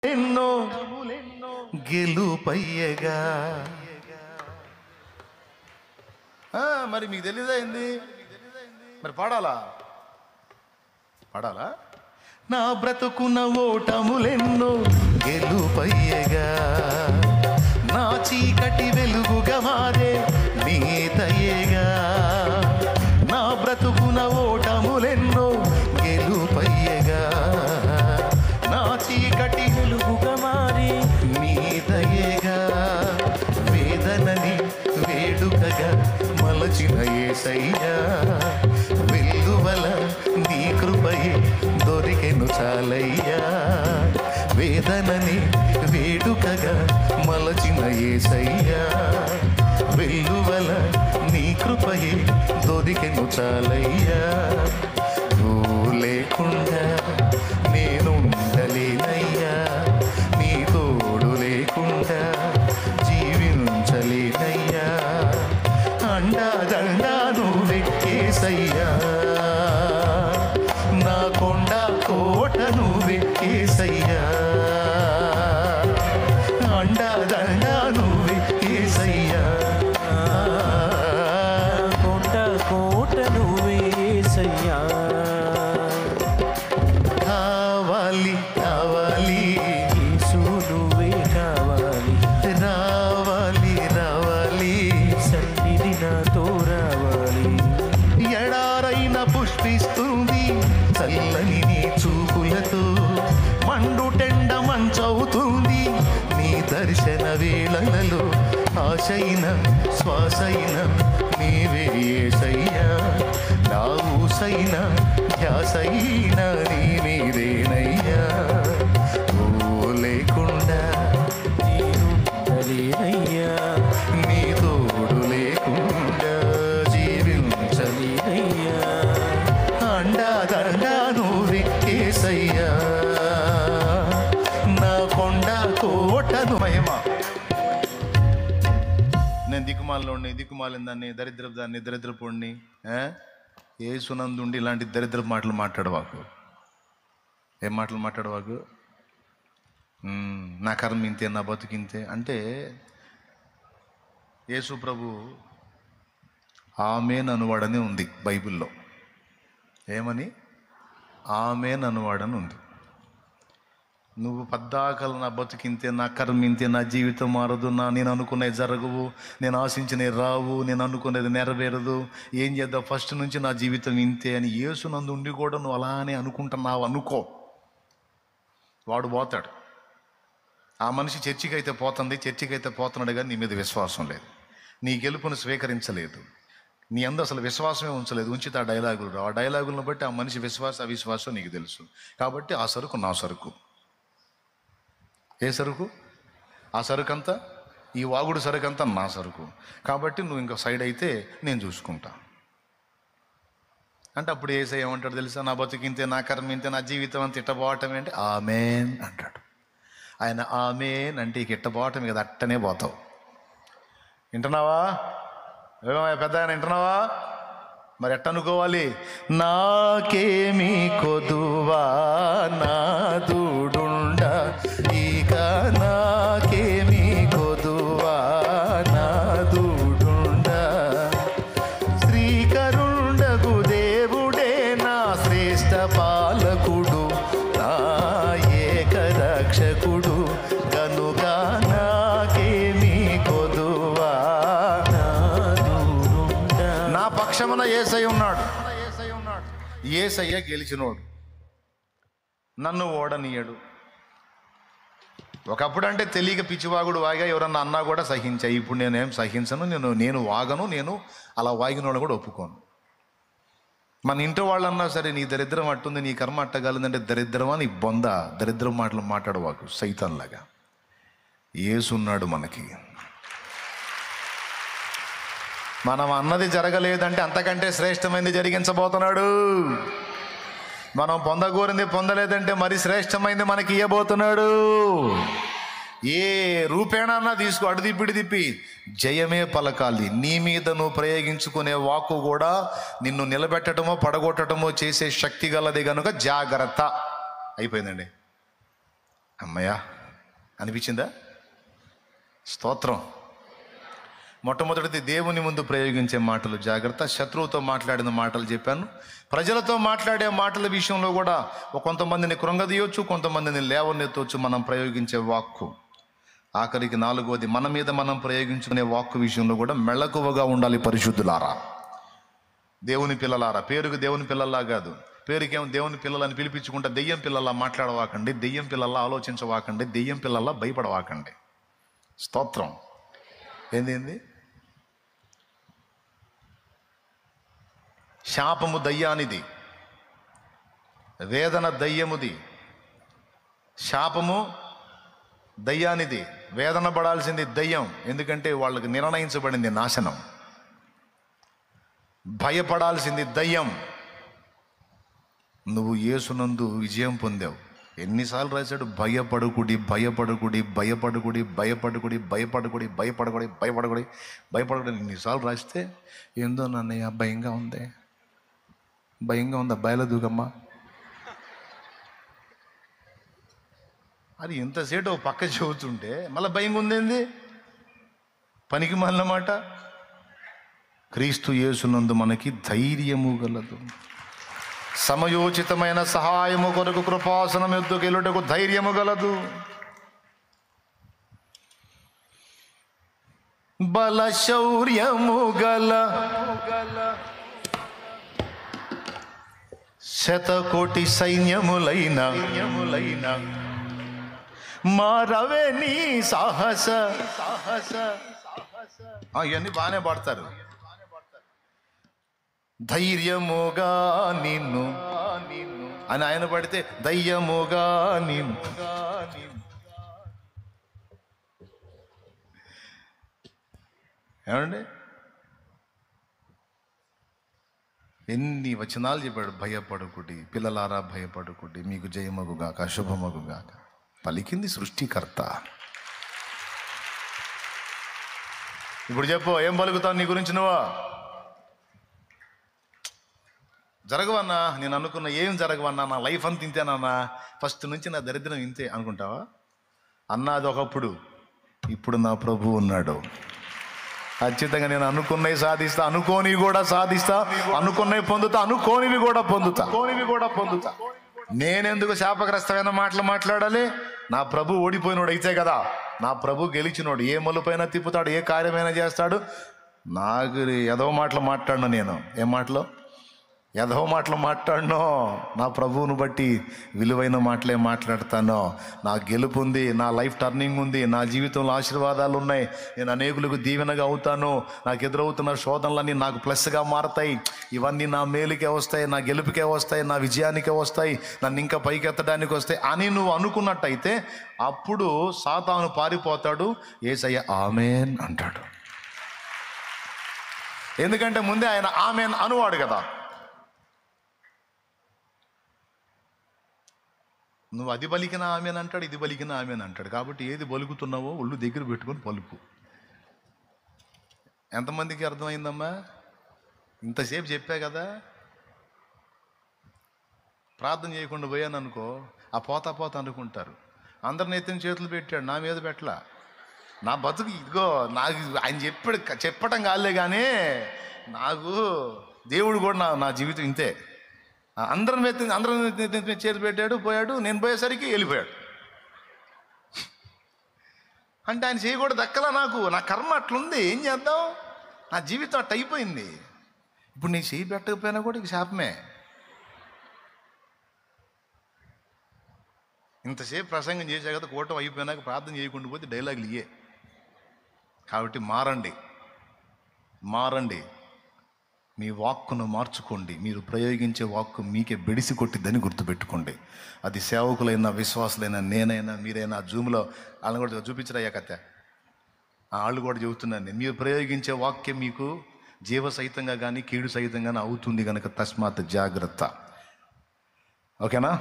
ఎన్నో గెలుపయ్యగా. మరి మీకు తెలీదా ఏంది? మరి పాడాలా? నా బ్రతుకున్న ఓటములెన్నో గెలుపయ్యగా, నా చీకటి వెలుగుగా మారే నీతయ్యగా. నా బ్రతుకున్న ఓటములెన్నో గెలుపయ్యగా, నా చీకటి వెలుగుగా మారి నీతయ్యగా. వేదనని వేడుకగా మలచిన యేసయ్యా, వెల్లువల నీ కృపయే దొరికెను చాలయ్యా. వేదనని వేడుకగా మలచిన యేసయ్యా, వెల్లువల నీ కృపయే దొరికెను చాలయ్యా. నువ్వు లేకుండా నేనుండలేనయ్యా, నీ తోడు లేకుండా జీవించలేనయ్యా. అండా దండా నువ్వే యేసయ్యా, నా కొండ కోట నువ్వే యేసయ్యా. అండా దండా నువ్వే యేసయ్యా, కొండ కోట నువ్వే యేసయ్యా. కావాలి కావాలి యేసు నువ్వే కావాలి, రావాలి రావాలి సన్నిధి నాతో రావాలి. ఎడారైన పుష్పిస్తుంది చల్లని నీ చూపులతో, మండుటెండ మంచవుతుంది నీ దర్శన వేళలలో. ఆశైన శ్వాసైన నీవే యేసయ్యా, నా ఊసైన ధ్యాసైన నీ మీదేనయ్యా. ఓ లేకుండా నేనుండలేనయ్యా, నీ తోడు లేకుండా జీవించలేనయ్యా. అయ్యా అండా దండా నువ్వే యేసయ్యా, నా కొండ కోటను. మహిమ. నేను దిక్కుమాలిన దాన్ని, దరిద్రపు దాన్ని, దరిద్రపుణ్ణి. యేసునందుండి ఇలాంటి దరిద్రపు మాటలు మాట్లాడవాకు. ఏం మాటలు మాట్లాడవాకు? నా కర్మ ఇంతే, నా బతుకింతే అంటే. యేసు ప్రభు ఆమేన్ అనువాడని ఉంది బైబిల్లో. ఏమని? ఆమేన్ అనువాడని ఉంది. నువ్వు పద్దాకలు నా బతుకింతే, నా కర్మ ఇంతే, నా జీవితం మారదు, నేను అనుకునేది జరగవు, నేను ఆశించినవి రావు, నేను అనుకునేది నెరవేరదు, ఏం చేద్దాం ఫస్ట్ నుంచి నా జీవితం ఇంతే అని యేసు నందు ఉండి కూడా నువ్వు అలానే అనుకుంటున్నావు అనుకో, వాడు పోతాడు. ఆ మనిషి చర్చికి అయితే పోతున్నాడు కానీ నీ మీద విశ్వాసం లేదు, నీ గెలుపును స్వీకరించలేదు, నీ అందు అసలు విశ్వాసమే ఉంచలేదు. ఉంచితే ఆ డైలాగులు రావు. ఆ డైలాగులను బట్టి ఆ మనిషి అవిశ్వాసం నీకు తెలుసు. కాబట్టి ఆ సరుకు నా సరుకు. ఏ సరుకు? ఆ సరుకు అంతా, ఈ వాగుడు సరుకు అంతా నా సరుకు. కాబట్టి నువ్వు ఇంకా సైడ్ అయితే నేను చూసుకుంటా అంటే అప్పుడు యేసయ్య ఏమంటాడు తెలుసా? నా బతుకింతే, నా కర్మ ఇంతే, నా జీవితం అంత ఇట్టబోవటం ఏంటి? ఆమేన్ అంటాడు. ఆయన ఆమేన్ అంటే ఇక ఇట్టబోవటం కదా, అట్టనే పోతావు. వింటున్నావా? పెద్ద ఆయన వింటున్నావా? మరి ఎట్ట అనుకోవాలి? నాకేమీ కొదువా నాదుడుండ, ఇక నాకేమీ కొదువా నాదుడుండ. శ్రీకరుండగు దేవుడే నా శ్రేష్ఠ పాలకుడు, నా ఏకరక్షకుడు, గనుక నాకేమీ కొదువా. నా పక్షమున యేసయ్య ఉన్నాడు. యేసయ్య గెలిచినోడు, నన్ను ఓడనీయడు. ఒకప్పుడు అంటే తెలియక పిచ్చివాగుడు వాగా ఎవరన్నా అన్నా కూడా సహించా. ఇప్పుడు నేనేం సహించను, నేను వాగను, నేను అలా వాగినోడు కూడా ఒప్పుకోను. మన ఇంటి వాళ్ళు అన్నా సరే, నీ దరిద్రం అట్టుంది, నీ కర్మ అట్టగలదంటే దరిద్రమా నీ బొంద, దరిద్రం మాటలు మాట్లాడవాకు సైతాన్లాగా. యేసున్నాడు మనకి. మనం అన్నది జరగలేదంటే అంతకంటే శ్రేష్టమైనది జరిగించబోతున్నాడు. మనం పొందగోరింది పొందలేదంటే మరి శ్రేష్టమైనది మనకి ఇవ్వబోతున్నాడు. ఏ రూపేణన్నా తీసుకో, అటు తిప్పి జయమే పలకాలి. నీ మీద నువ్వు ప్రయోగించుకునే వాక్కు కూడా నిన్ను నిలబెట్టడమో పడగొట్టడమో చేసే శక్తి గలది కనుక జాగ్రత్త. అయిపోయిందండి. అమ్మయ్యా అనిపించిందా? స్తోత్రం. మొట్టమొదటిది దేవుని ముందు ప్రయోగించే మాటలు జాగ్రత్త. శత్రువుతో మాట్లాడిన మాటలు చెప్పాను. ప్రజలతో మాట్లాడే మాటల విషయంలో కూడా కొంతమందిని కృంగదీయొచ్చు, కొంతమందిని లేవనెత్తవచ్చు మనం ప్రయోగించే వాక్కు. ఆఖరికి 4వది, మన మీద మనం ప్రయోగించుకునే వాక్కు విషయంలో కూడా మెళకువగా ఉండాలి. పరిశుద్ధులారా, దేవుని పిల్లలారా, పేరుకు దేవుని పిల్లల్లా కాదు, పేరుకేమో దేవుని పిల్లలని పిలిపించుకుంటే దెయ్యం పిల్లల్లా మాట్లాడవాకండి, దెయ్యం పిల్లల్లా ఆలోచించవాకండి, దెయ్యం పిల్లల్లా భయపడవాకండి. స్తోత్రం. ఏంది? శాపము దయ్యానిది, వేదన దయ్యముది. శాపము దయ్యానిది, వేదన పడాల్సింది దయ్యం. ఎందుకంటే వాళ్ళకి నిర్ణయించబడింది నాశనం. భయపడాల్సింది దయ్యం. నువ్వు యేసునందు విజయం పొందావు. ఎన్నిసార్లు రాశాడు? భయపడుకుడి, భయపడుకుడి, భయపడుకుడి, భయపడుకుడి, భయపడుకుడి, భయపడకుడి, భయపడకుడి, భయపడకుడి. ఎన్నిసార్లు రాస్తే ఏందో నన్నయ్య భయంగా ఉంది, భయంగా ఉందా, బయలు దూకమ్మా. అది ఎంతసేపు పక్క చెబుతుంటే మళ్ళీ భయంగా ఉందేంది? పనికి మాలిన మాట. క్రీస్తు యేసునందు మనకి ధైర్యము గలదు. సమయోచితమైన సహాయము కొరకు కృపాసనం ఎద్దుకు వెళ్ళుటకు ధైర్యము గలదు. బల శౌర్యము గల 100,000,000 సైన్యములైన మారవే నీ సాహస. ఇవన్నీ బాగానే పాడతారు. ధైర్యముగా నిన్ను అని ఆయన పడితే దయ్యముగా నిన్ను. ఏమండి ఎన్ని వచనాలు చెప్పాడు. భయపడుకుడి పిల్లలారా, భయపడుకుడి, మీకు జయమగుగాక, శుభమగుగాక. పలికింది సృష్టికర్త. ఇప్పుడు చెప్పు, ఏం పలుకుతావు నీ గురించి నువ్వు? జరగవన్నా, నేను అనుకున్న ఏం జరగవన్నా, నా లైఫ్ అంత ఇంతేనన్నా, ఫస్ట్ నుంచి నా దరిద్రం ఇంతే అనుకుంటావా? అన్నది ఒకప్పుడు, ఇప్పుడు నా ప్రభు ఉన్నాడు. ఖచ్చితంగా నేను అనుకున్నవి సాధిస్తా, అనుకోనివి కూడా సాధిస్తా, అనుకున్నవి పొందుతా, అనుకోనివి కూడా పొందుతా. నేనెందుకు శాపగ్రస్తమైన మాటలు మాట్లాడాలి? నా ప్రభు ఓడిపోయినోడు అయితే కదా, నా ప్రభు గెలిచినోడు. ఏ మలుపైనా తిప్పుతాడు, ఏ కార్యమైనా చేస్తాడు. నాకు ఏదో మాటలు మాట్లాడను నేను. ఏం మాటలు? ఏదో మాటలు మాట్లాడను. నా ప్రభువును బట్టి విలువైన మాటలే మాట్లాడతాను. నా గెలుపు ఉంది, నా లైఫ్ టర్నింగ్ ఉంది, నా జీవితంలో ఆశీర్వాదాలు ఉన్నాయి, నేను అనేకులకు దీవెనగా అవుతాను, నాకు ఎదురవుతున్న శోధనలన్నీ నాకు ప్లస్గా మారతాయి, ఇవన్నీ నా మేలుకే వస్తాయి, నా గెలుపుకే వస్తాయి, నా విజయానికే వస్తాయి, నన్ను ఇంకా పైకెత్తడానికి వస్తాయి అని నువ్వు అనుకున్నట్టయితే అప్పుడు సాతాను పారిపోతాడు. యేసయ్య ఆమేన్ అంటాడు. ఎందుకంటే ముందే ఆయన ఆమేన్ అనువాడు కదా. నువ్వు అది పలికిన ఆమెన్ అంటాడు, ఇది పలికిన ఆమెన్ అంటాడు. కాబట్టి ఏది పలుకుతున్నావో ఒళ్ళు దగ్గర పెట్టుకొని పలుకు. ఎంతమందికి అర్థమైందమ్మా? ఇంతసేపు చెప్పా కదా. ప్రార్థన చేయకుండా పోయాను అనుకో, ఆ పోతా అనుకుంటారు. అందరిని ఎత్తిన చేతులు పెట్టాడు, నా మీద పెట్టలా. నా బతుకు ఇదిగో, నాకు ఆయన చెప్పటం కాలే కానీ నాకు దేవుడు కూడా నా జీవితం ఇంతే. అందరం చేతులు పెట్టాడు, పోయాడు, నేను పోయేసరికి వెళ్ళిపోయాడు. అంటే ఆయన చేయకూడదు దక్కలా. నా కర్మ అట్లుంది, ఏం చేద్దాం? నా జీవితం అట్ట అయిపోయింది. ఇప్పుడు నేను చేయి పెట్టకపోయినా కూడా ఇక శాపమే. ఇంతసేపు ప్రసంగం చేసా కదా, కూటం అయిపోయినాక ప్రార్థన చేయకుండా పోతే డైలాగులు ఇయ్యే. కాబట్టి మారండి, మీ వాక్కును మార్చుకోండి. మీరు ప్రయోగించే వాక్కు మీకే బెడిసి కొట్టిద్దని గుర్తుపెట్టుకోండి. అది సేవకులైనా, విశ్వాసులైనా, నేనైనా, మీరైనా. జూమ్లో వాళ్ళని కూడా చూపించరయ్యా కథ, వాళ్ళు కూడా చెబుతున్నాను. మీరు ప్రయోగించే వాక్యం మీకు జీవ సహితంగా కానీ కీడు సహితంగానే అవుతుంది కనుక తస్మాత్ జాగ్రత్త. ఓకేనా?